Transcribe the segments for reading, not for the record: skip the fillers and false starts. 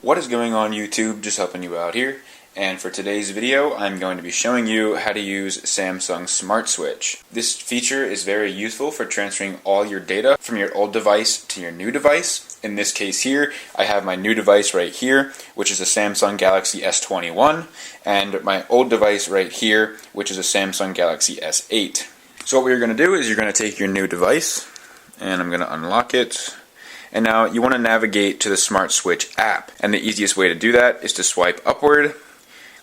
What is going on YouTube? Just helping you out here. And for today's video, I'm going to be showing you how to use Samsung Smart Switch. This feature is very useful for transferring all your data from your old device to your new device. In this case here, I have my new device right here, which is a Samsung Galaxy S21, and my old device right here, which is a Samsung Galaxy S8. So what we're going to do is you're going to take your new device, and I'm going to unlock it. And now you want to navigate to the Smart Switch app. And the easiest way to do that is to swipe upward,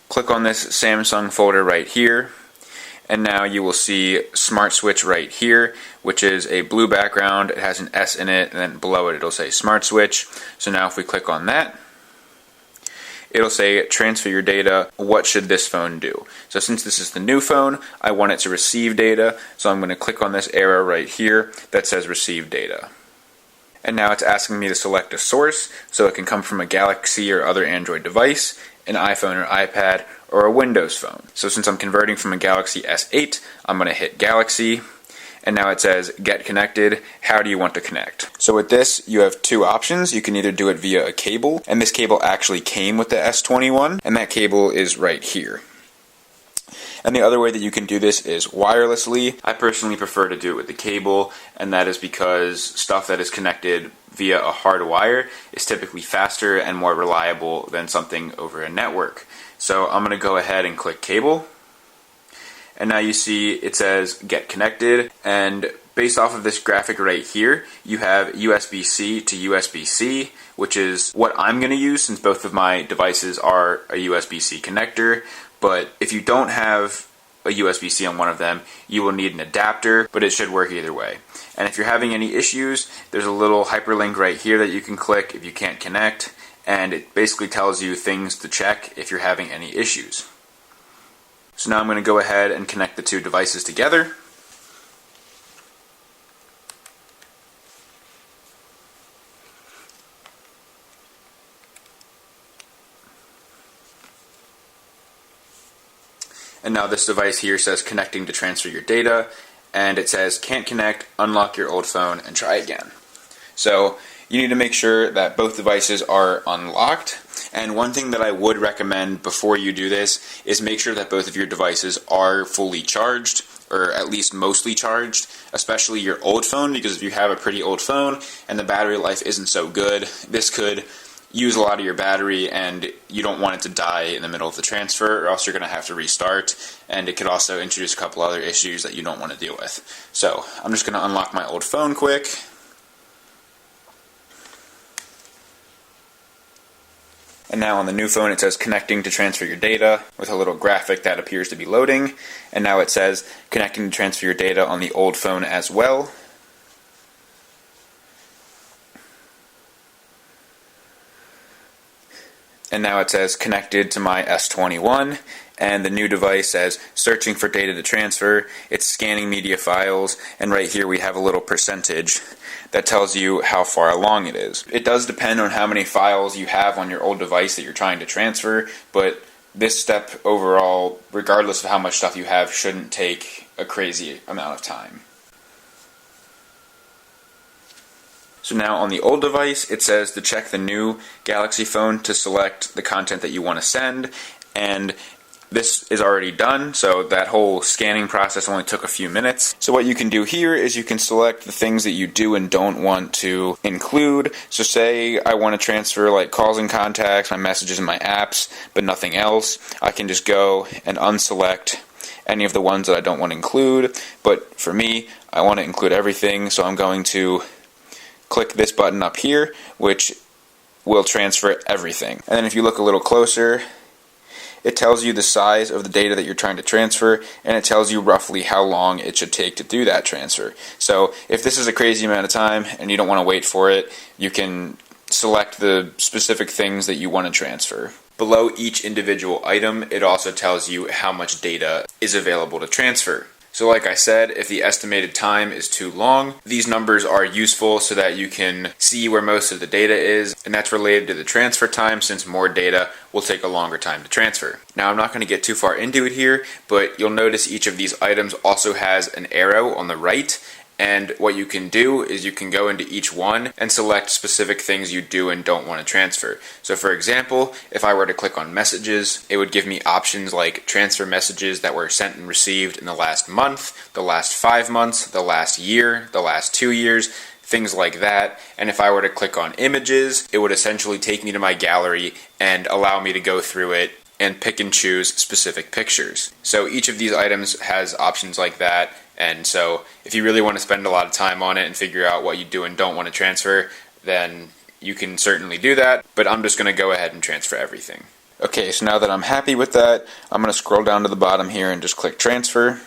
click on this Samsung folder right here, and now you will see Smart Switch right here, which is a blue background. It has an S in it, and then below it it'll say Smart Switch. So now if we click on that, it'll say transfer your data. What should this phone do? So since this is the new phone, I want it to receive data, so I'm going to click on this arrow right here that says receive data. And now it's asking me to select a source, so it can come from a Galaxy or other Android device, an iPhone or iPad, or a Windows phone. So since I'm converting from a Galaxy S8, I'm going to hit Galaxy, and now it says get connected. How do you want to connect? So with this, you have two options. You can either do it via a cable, and this cable actually came with the S21, and that cable is right here. And the other way that you can do this is wirelessly. I personally prefer to do it with the cable, and that is because stuff that is connected via a hard wire is typically faster and more reliable than something over a network. So I'm going to go ahead and click cable, and now you see it says get connected, and based off of this graphic right here, you have USB-C to USB-C, which is what I'm going to use since both of my devices are a USB-C connector. But if you don't have a USB-C on one of them, you will need an adapter, but it should work either way. And if you're having any issues, there's a little hyperlink right here that you can click if you can't connect, and it basically tells you things to check if you're having any issues. So now I'm going to go ahead and connect the two devices together. And now this device here says connecting to transfer your data, and it says can't connect, unlock your old phone, and try again. So you need to make sure that both devices are unlocked, and one thing that I would recommend before you do this is make sure that both of your devices are fully charged, or at least mostly charged, especially your old phone, because if you have a pretty old phone and the battery life isn't so good, this could use a lot of your battery, and you don't want it to die in the middle of the transfer, or else you're going to have to restart, and it could also introduce a couple other issues that you don't want to deal with. So I'm just going to unlock my old phone quick. And now on the new phone it says connecting to transfer your data with a little graphic that appears to be loading, and now it says connecting to transfer your data on the old phone as well. And now it says connected to my S21, and the new device says searching for data to transfer. It's scanning media files, and right here we have a little percentage that tells you how far along it is. It does depend on how many files you have on your old device that you're trying to transfer, but this step overall, regardless of how much stuff you have, shouldn't take a crazy amount of time. So now on the old device, it says to check the new Galaxy phone to select the content that you want to send, and this is already done, so that whole scanning process only took a few minutes. So what you can do here is you can select the things that you do and don't want to include. So say I want to transfer like calls and contacts, my messages and my apps, but nothing else. I can just go and unselect any of the ones that I don't want to include, but for me, I want to include everything, so I'm going to click this button up here, which will transfer everything. And then if you look a little closer, it tells you the size of the data that you're trying to transfer, and it tells you roughly how long it should take to do that transfer. So if this is a crazy amount of time and you don't want to wait for it, you can select the specific things that you want to transfer. Below each individual item, it also tells you how much data is available to transfer. So like I said, if the estimated time is too long, these numbers are useful so that you can see where most of the data is, and that's related to the transfer time, since more data will take a longer time to transfer. Now I'm not going to get too far into it here, but you'll notice each of these items also has an arrow on the right, And what you can do is you can go into each one and select specific things you do and don't want to transfer. So for example, if I were to click on messages, it would give me options like transfer messages that were sent and received in the last month, the last 5 months, the last year, the last 2 years, things like that. And if I were to click on images, it would essentially take me to my gallery and allow me to go through it and pick and choose specific pictures. So each of these items has options like that. And so if you really want to spend a lot of time on it and figure out what you do and don't want to transfer, then you can certainly do that, but I'm just going to go ahead and transfer everything. Okay, so now that I'm happy with that, I'm going to scroll down to the bottom here and just click transfer.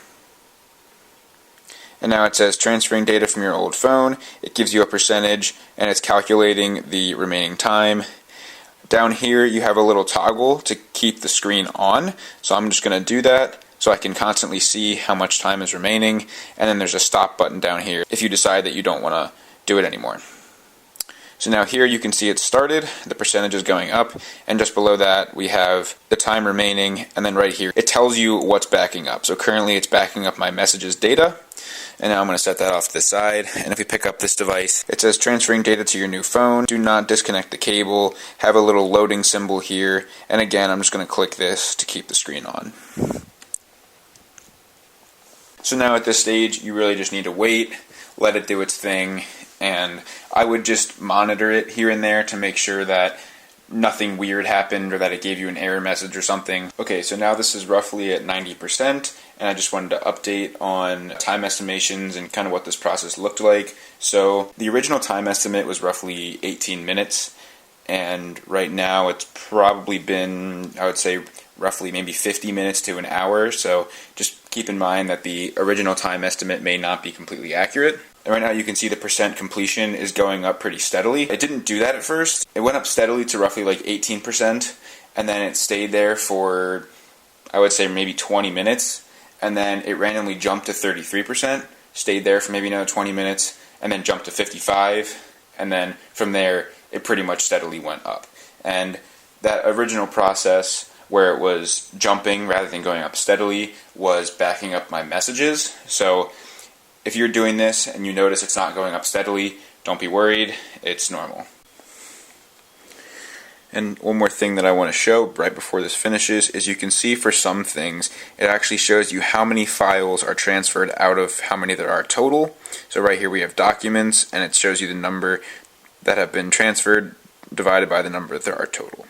And now it says transferring data from your old phone. It gives you a percentage and it's calculating the remaining time. Down here you have a little toggle to keep the screen on, so I'm just going to do that so I can constantly see how much time is remaining, and then there's a stop button down here if you decide that you don't want to do it anymore. So now here you can see it started, the percentage is going up, and just below that we have the time remaining, and then right here it tells you what's backing up. So currently it's backing up my messages data, and now I'm going to set that off to the side. And if we pick up this device, it says transferring data to your new phone. Do not disconnect the cable. Have a little loading symbol here, and again I'm just going to click this to keep the screen on. So now at this stage, you really just need to wait, let it do its thing, and I would just monitor it here and there to make sure that nothing weird happened or that it gave you an error message or something. Okay, so now this is roughly at 90%, and I just wanted to update on time estimations and kind of what this process looked like. So the original time estimate was roughly 18 minutes, and right now it's probably been, I would say, roughly maybe 50 minutes to an hour, so just keep in mind that the original time estimate may not be completely accurate. And right now you can see the percent completion is going up pretty steadily. It didn't do that at first. It went up steadily to roughly like 18%, and then it stayed there for, I would say, maybe 20 minutes, and then it randomly jumped to 33%, stayed there for maybe another 20 minutes, and then jumped to 55, and then from there it pretty much steadily went up. And that original process where it was jumping rather than going up steadily was backing up my messages. So if you're doing this and you notice it's not going up steadily, don't be worried, it's normal. And one more thing that I want to show right before this finishes is you can see for some things it actually shows you how many files are transferred out of how many there are total. So right here we have documents, and it shows you the number that have been transferred divided by the number that there are total.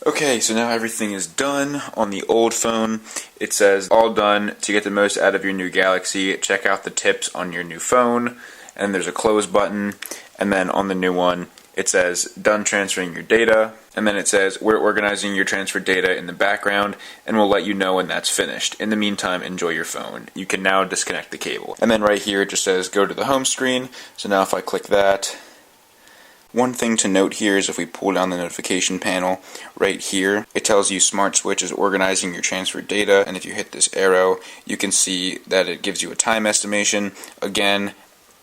Okay, so now everything is done on the old phone. It says all done. To get the most out of your new Galaxy, check out the tips on your new phone. And there's a close button. And then on the new one, it says done transferring your data. And then it says we're organizing your transferred data in the background, and we'll let you know when that's finished. In the meantime, enjoy your phone. You can now disconnect the cable. And then right here it just says go to the home screen. So now if I click that, one thing to note here is if we pull down the notification panel, right here, it tells you SmartSwitch is organizing your transferred data, and if you hit this arrow, you can see that it gives you a time estimation. Again,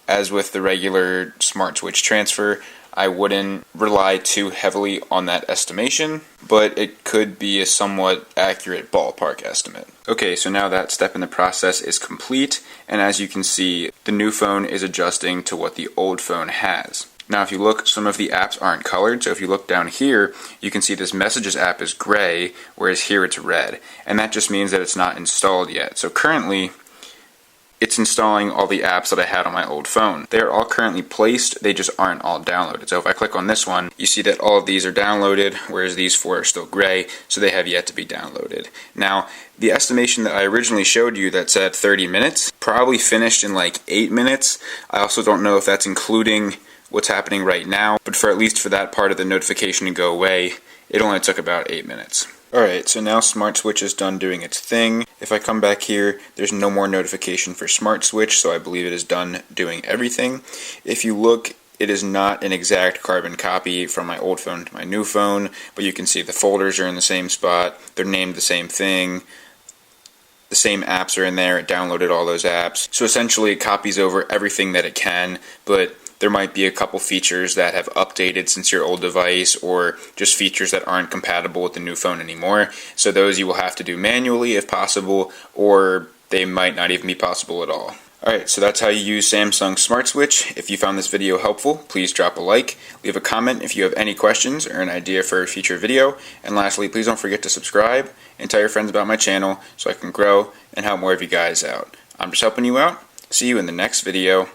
as with the regular SmartSwitch transfer, I wouldn't rely too heavily on that estimation, but it could be a somewhat accurate ballpark estimate. Okay, so now that step in the process is complete, and as you can see, the new phone is adjusting to what the old phone has. Now if you look, some of the apps aren't colored, so if you look down here, you can see this Messages app is gray, whereas here it's red, and that just means that it's not installed yet. So currently, it's installing all the apps that I had on my old phone. They are all currently placed, they just aren't all downloaded. So if I click on this one, you see that all of these are downloaded, whereas these 4 are still gray, so they have yet to be downloaded. Now, the estimation that I originally showed you that said 30 minutes, probably finished in like 8 minutes. I also don't know if that's including what's happening right now, but for at least for that part of the notification to go away, it only took about 8 minutes. Alright, so now SmartSwitch is done doing its thing. If I come back here, there's no more notification for SmartSwitch, so I believe it is done doing everything. If you look, it is not an exact carbon copy from my old phone to my new phone, but you can see the folders are in the same spot, they're named the same thing, the same apps are in there, it downloaded all those apps. So essentially it copies over everything that it can, but there might be a couple features that have updated since your old device, or just features that aren't compatible with the new phone anymore. So those you will have to do manually if possible, or they might not even be possible at all. Alright, so that's how you use Samsung Smart Switch. If you found this video helpful, please drop a like, leave a comment if you have any questions or an idea for a future video, and lastly, please don't forget to subscribe and tell your friends about my channel so I can grow and help more of you guys out. I'm just helping you out. See you in the next video.